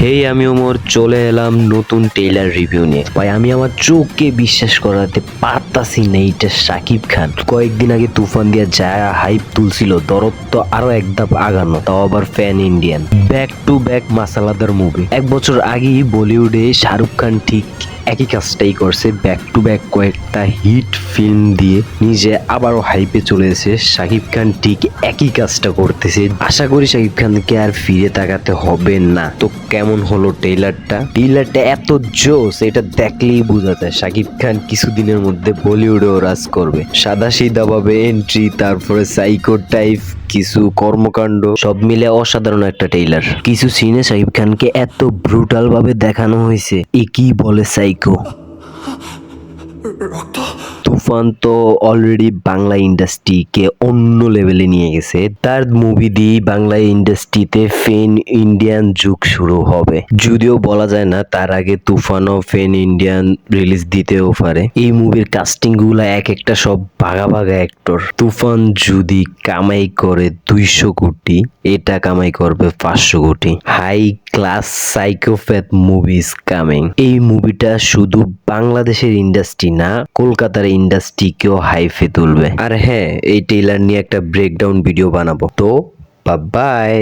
হেই, আমি ওমর চলে এলাম নতুন টেইলার রিভিউ নিয়ে। ভাই, আমি আমার চোখকে বিশ্বাস করাতে পারতাছি না, এটা শাকিব খান। কয়েকদিন আগে তুফান দিয়ে যা হাইপ তুলছিল, দরদ তো আরো এক ধাপ আগানো, তাও আবার fan Indian. Back to back মাসালাদার মুভি। এক বছর আগেই বলিউডে শাহরুখ খান ঠিক একই কাজটাই করছে, ব্যাক টু ব্যাক কয়েকটা হিট ফিল্ম দিয়ে নিজে আবারও হাইপে চলে এসেছে। শাকিব খান ঠিক একই কাজটা করতেছে। আশা করি শাকিব খানকে আর ফিরে তাকাতে হবে না। তো কেমন হলো টেইলারটা এত জোস, এটা দেখলেই বোঝা যায় শাকিব খান কিছুদিনের মধ্যে বলিউডেও রাজ করবে। সাদা সিধা ভাবে এন্ট্রি, তারপরে সাইকো টাইপ কিছু কর্মকাণ্ড, সব মিলে অসাধারণ একটা টেইলার। কিছু সিনে শাকিব খানকে এত ব্রুটাল ভাবে দেখানো হয়েছে, এ কি বলে সাইকো। তুফান তো অলরেডি বাংলা ইন্ডাস্ট্রিকে অন্য লেভেলে নিয়ে গেছে। তার মুভি দিয়ে বাংলা ইন্ডাস্ট্রিতে ফেন ইন্ডিয়ান যুগ শুরু হবে। যদিও বলা যায় না তার আগে তুফানও ফেন ইন্ডিয়ান রিলিজ দিতেও পারে। এই মুভির কাস্টিং গুলা এক একটা সব ভাগা ভাগা অ্যাক্টর। তুফান যদি কামাই করে 200 কোটি, এটা কামাই করবে 500 কোটি। High class psychopath movies coming. এই মুভিটা শুধু বাংলাদেশের ইন্ডাস্ট্রি না, কলকাতার ইন্ডাস্ট্রিকেও হাইফে তুলবে। আর হ্যাঁ, এই টেইলার নিয়ে একটা ব্রেকডাউন ভিডিও বানাবো। তো বাই।